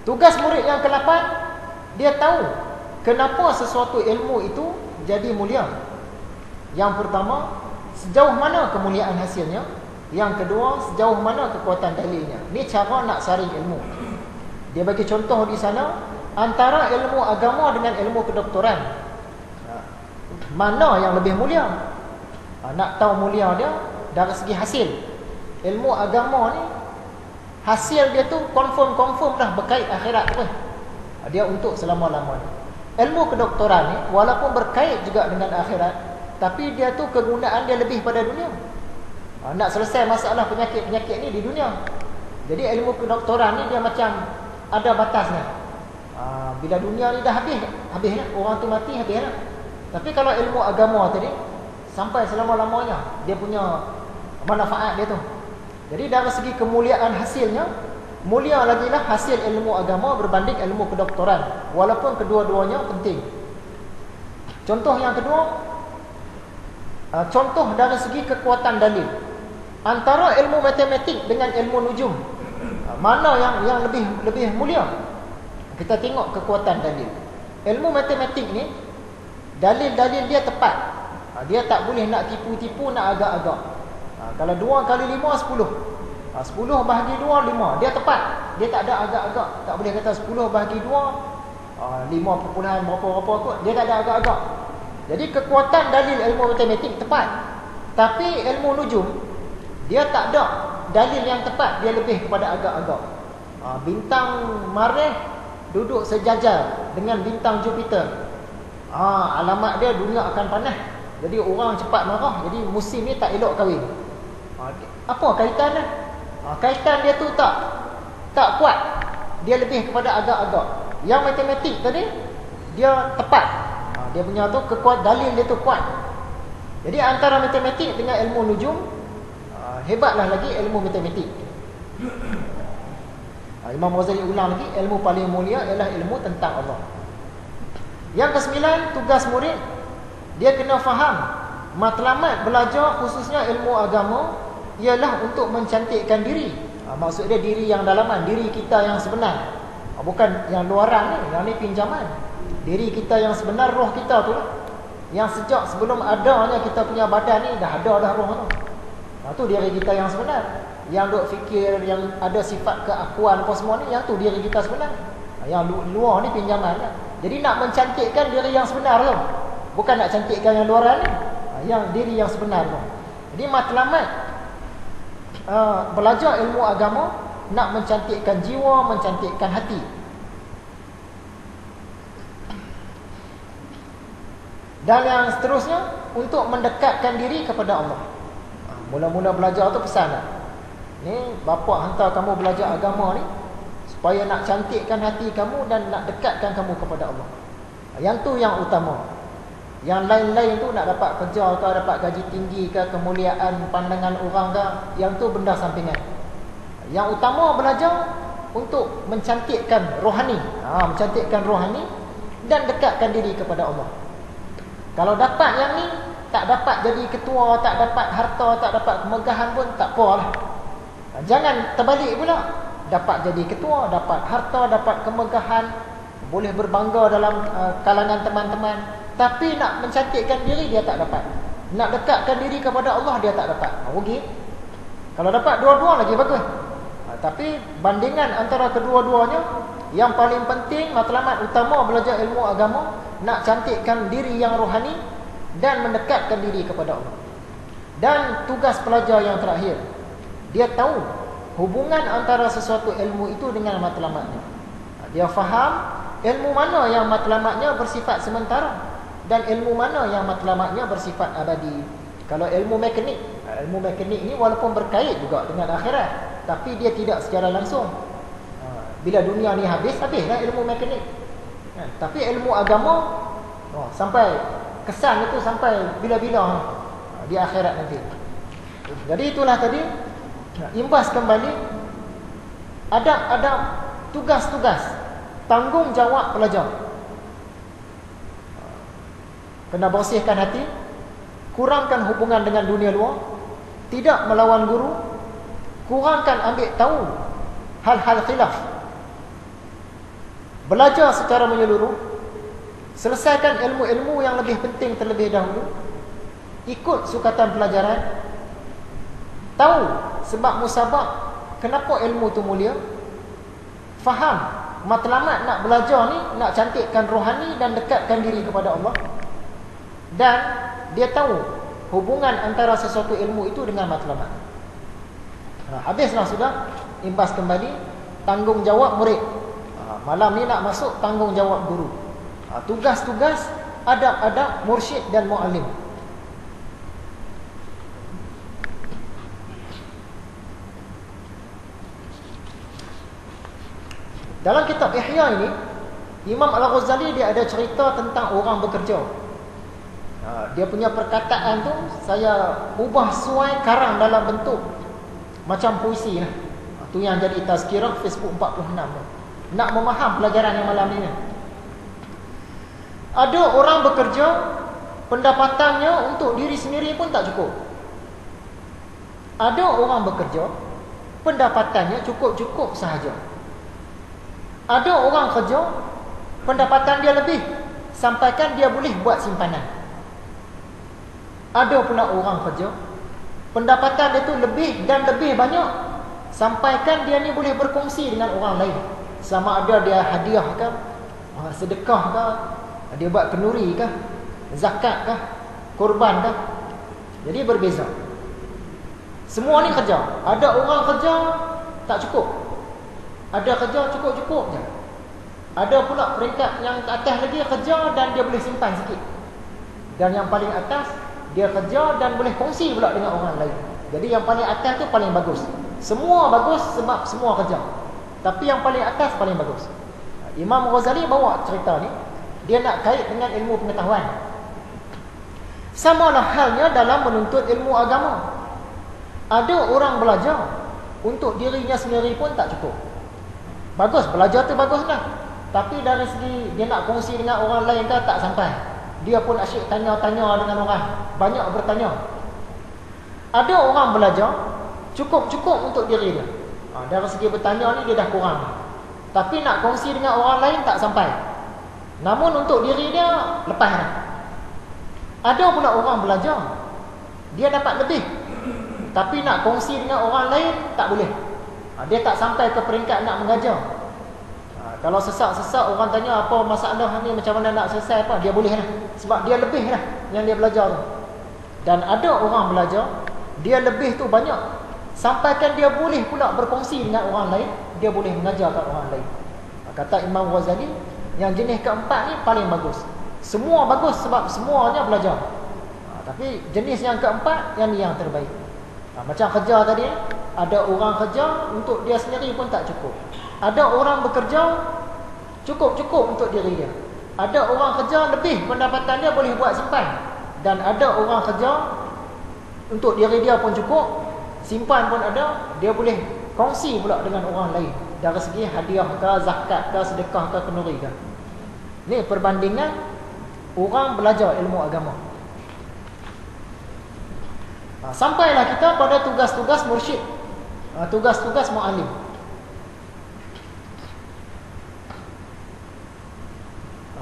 Tugas murid yang ke-8, dia tahu kenapa sesuatu ilmu itu jadi mulia. Yang pertama, sejauh mana kemuliaan hasilnya. Yang kedua, sejauh mana kekuatan dalilnya. Ini cara nak saring ilmu. Dia bagi contoh di sana, antara ilmu agama dengan ilmu kedoktoran, mana yang lebih mulia? Nak tahu mulia dia dari segi hasil. Ilmu agama ni, hasil dia tu confirm dah berkait akhirat tu. Dia untuk selama-lamanya. Ilmu kedoktoran ni walaupun berkait juga dengan akhirat, tapi dia tu kegunaan dia lebih pada dunia. Nak selesai masalah penyakit-penyakit ni di dunia. Jadi ilmu kedoktoran ni dia macam ada batasnya. Bila dunia ni dah habis dah. Orang tu mati, habis dah. Tapi kalau ilmu agama tadi, sampai selama-lamanya dia punya manfaat dia tu. Jadi dari segi kemuliaan hasilnya, mulia lagi lah hasil ilmu agama berbanding ilmu kedoktoran, walaupun kedua-duanya penting. Contoh yang kedua, contoh dari segi kekuatan dalil. Antara ilmu matematik dengan ilmu nujum, mana yang lebih mulia? Kita tengok kekuatan dalil. Ilmu matematik ni, dalil-dalil dia tepat. Dia tak boleh nak tipu-tipu, nak agak-agak. Kalau 2 kali 5, 10. 10 bahagi 2, 5. Dia tepat. Dia tak ada agak-agak. Tak boleh kata 10 bahagi 2, 5 perpuluhan berapa-berapa kot. Dia tak ada agak-agak. Jadi kekuatan dalil ilmu matematik tepat. Tapi ilmu nujum, dia tak ada dalil yang tepat. Dia lebih kepada agak-agak. Bintang Marikh duduk sejajar dengan bintang Jupiter. Alamat dia dunia akan panas. Jadi orang cepat marah. Jadi musim ni tak elok kahwin. Apa kaitan dia? Kaitan dia tu tak kuat. Dia lebih kepada agak-agak. Yang matematik tadi, dia tepat. Dia punya tu kekuatan dalil dia tu kuat. Jadi antara matematik dengan ilmu nujum, hebatlah lagi ilmu matematik. Imam Ghazali ulang lagi, ilmu paling mulia ialah ilmu tentang Allah. Yang ke-9, tugas murid, dia kena faham matlamat belajar khususnya ilmu agama ialah untuk mencantikkan diri. Maksud dia diri yang dalaman, diri kita yang sebenar. Bukan yang luaran ni, yang ni pinjaman. Diri kita yang sebenar, roh kita tu lah. Yang sejak sebelum adanya kita punya badan ni dah ada dah roh tu. Tu diri kita yang sebenar. Yang duk fikir, yang ada sifat keakuan apa semua ni, yang tu diri kita sebenar. Yang luar ni pinjaman lah. Jadi nak mencantikkan diri yang sebenar tu, bukan nak cantikkan yang luaran ni. Yang diri yang sebenar tu. Jadi matlamat belajar ilmu agama nak mencantikkan jiwa, mencantikkan hati. Dan yang seterusnya untuk mendekatkan diri kepada Allah. Mula-mula belajar tu pesan tak? Ni bapa hantar kamu belajar agama ni supaya nak cantikkan hati kamu dan nak dekatkan kamu kepada Allah. Yang tu yang utama. Yang lain-lain tu nak dapat kerja ke, dapat gaji tinggi ke, kemuliaan pandangan orang ke, yang tu benda sampingan. Yang utama belajar untuk mencantikkan rohani. Mencantikkan rohani dan dekatkan diri kepada Allah. Kalau dapat yang ni, tak dapat jadi ketua, tak dapat harta, tak dapat kemegahan pun tak apalah. Jangan terbalik pula. Dapat jadi ketua, dapat harta, dapat kemegahan, boleh berbangga dalam kalangan teman-teman, tapi nak mencantikkan diri dia tak dapat. Nak dekatkan diri kepada Allah dia tak dapat. Rugi. Kalau dapat dua-dua lagi bagus. Tapi bandingan antara kedua-duanya, yang paling penting matlamat utama belajar ilmu agama, nak cantikkan diri yang rohani dan mendekatkan diri kepada Allah. Dan tugas pelajar yang terakhir, dia tahu hubungan antara sesuatu ilmu itu dengan matlamatnya. Dia faham ilmu mana yang matlamatnya bersifat sementara dan ilmu mana yang matlamatnya bersifat abadi. Kalau ilmu mekanik ni walaupun berkait juga dengan akhirat, tapi dia tidak secara langsung. Bila dunia ni habislah ilmu mekanik. Tapi ilmu agama sampai kesan itu sampai bila-bila di akhirat nanti. Jadi itulah tadi, imbas kembali adab-adab, tugas-tugas, tanggungjawab pelajar. Kena bersihkan hati, kurangkan hubungan dengan dunia luar, tidak melawan guru, kurangkan ambil tahu hal-hal khilaf. belajar secara menyeluruh, selesaikan ilmu-ilmu yang lebih penting terlebih dahulu, ikut sukatan pelajaran, tahu sebab musabak kenapa ilmu tu mulia, faham matlamat nak belajar ni, nak cantikkan rohani dan dekatkan diri kepada Allah, dan dia tahu hubungan antara sesuatu ilmu itu dengan matlamat. Habislah sudah, imbas kembali tanggungjawab murid. Malam ni nak masuk tanggungjawab guru. Tugas-tugas, adab-adab mursyid dan muallim. Dalam kitab Ihya ini, Imam Al-Ghazali dia ada cerita tentang orang bekerja. Dia punya perkataan tu saya ubah suai karang dalam bentuk macam puisi lah. Tu yang jadi tazkirah Facebook 46 tu. Nak memaham pelajaran yang malam ni. Ada orang bekerja, pendapatannya untuk diri sendiri pun tak cukup. Ada orang bekerja, pendapatannya cukup-cukup sahaja. Ada orang kerja, pendapatan dia lebih, sampaikan dia boleh buat simpanan. Ada pula orang kerja, pendapatan dia tu lebih dan lebih banyak, sampaikan dia ni boleh berkongsi dengan orang lain. Sama ada dia hadiah ke, sedekah ke, dia buat kenduri ke, zakat ke, korban ke. Jadi berbeza. Semua ni kerja. Ada orang kerja tak cukup, ada kerja cukup-cukup je. Ada pula peringkat yang atas lagi, kerja dan dia boleh simpan sikit. Dan yang paling atas, dia kerja dan boleh kongsi pula dengan orang lain. Jadi yang paling atas tu paling bagus. Semua bagus sebab semua kerja. Tapi yang paling atas paling bagus. Imam Ghazali bawa cerita ni, dia nak kait dengan ilmu pengetahuan. Samalah halnya dalam menuntut ilmu agama. Ada orang belajar untuk dirinya sendiri pun tak cukup. Bagus, belajar tu baguslah. Tapi dari segi dia nak kongsi dengan orang lain kan tak sampai. Dia pun asyik tanya-tanya dengan orang, banyak bertanya. Ada orang belajar cukup-cukup untuk diri dia. Dari segi bertanya ni dia dah kurang. Tapi nak kongsi dengan orang lain tak sampai. Namun untuk diri dia lepas dah. Ada pula orang belajar, dia dapat lebih, tapi nak kongsi dengan orang lain tak boleh. Dia tak sampai ke peringkat nak mengajar. Kalau sesak-sesak orang tanya apa masalah ni, macam mana nak selesai apa, dia boleh lah. Sebab dia lebih lah yang dia belajar tu. Dan ada orang belajar, dia lebih tu banyak, sampaikan dia boleh pula berkongsi dengan orang lain, dia boleh mengajar kat orang lain. Kata Imam Ghazali, yang jenis keempat ni paling bagus. Semua bagus sebab semuanya belajar. Tapi jenis yang keempat, yang ni yang terbaik. Macam kerja tadi, ada orang kerja untuk dia sendiri pun tak cukup. Ada orang bekerja cukup-cukup untuk diri dia. Ada orang kerja lebih, pendapatan dia boleh buat simpan. Dan ada orang kerja untuk diri dia pun cukup, simpan pun ada, dia boleh kongsi pula dengan orang lain. Dari segi hadiah ke, zakat ke, sedekah ke, kenduri ke. Ni perbandingan orang belajar ilmu agama. Sampailah kita pada tugas-tugas mursyid, tugas-tugas muallim.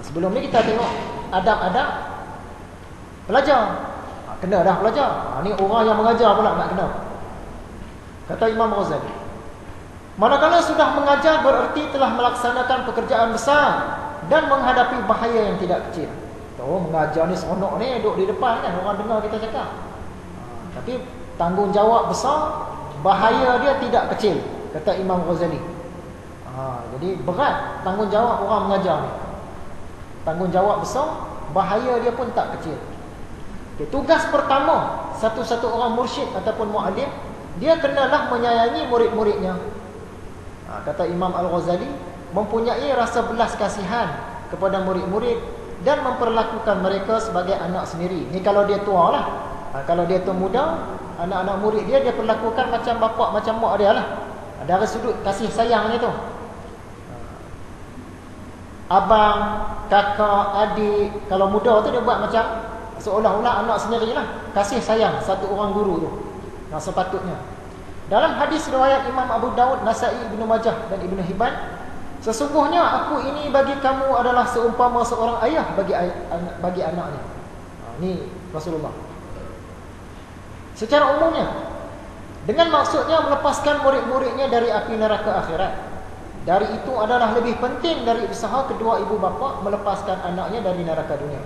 Sebelum ni kita tengok adab-adab pelajar. Kena dah pelajar. Ni orang yang mengajar pula nak kena. Kata Imam Ghazali, manakala sudah mengajar bererti telah melaksanakan pekerjaan besar dan menghadapi bahaya yang tidak kecil. Mengajar ni seronok ni, duduk di depan kan, orang dengar kita cakap. Tapi tanggungjawab besar, bahaya dia tidak kecil, kata Imam Ghazali. Jadi berat tanggungjawab orang mengajar ni. Tanggungjawab besar, bahaya dia pun tak kecil. Tugas pertama satu-satu orang mursyid ataupun muallim, dia kenalah menyayangi murid-muridnya. Kata Imam Al-Ghazali, mempunyai rasa belas kasihan kepada murid-murid dan memperlakukan mereka sebagai anak sendiri. Ni kalau dia tua lah. Kalau dia tu muda, anak-anak murid dia perlakukan macam bapak, macam mak dia lah. Dari sudut kasih sayang ni tu. Abang, kakak, adik, kalau muda tu dia buat macam seolah-olah anak sendiri lah. Kasih sayang satu orang guru tu. Sepatutnya. Dalam hadis riwayat Imam Abu Daud, Nasai, Ibnu Majah dan Ibnu Hibban, Sesungguhnya aku ini bagi kamu adalah seumpama seorang ayah bagi anaknya. Ini Rasulullah. Secara umumnya, dengan maksudnya melepaskan murid-muridnya dari api neraka akhirat. Dari itu adalah lebih penting dari usaha kedua ibu bapa melepaskan anaknya dari neraka dunia.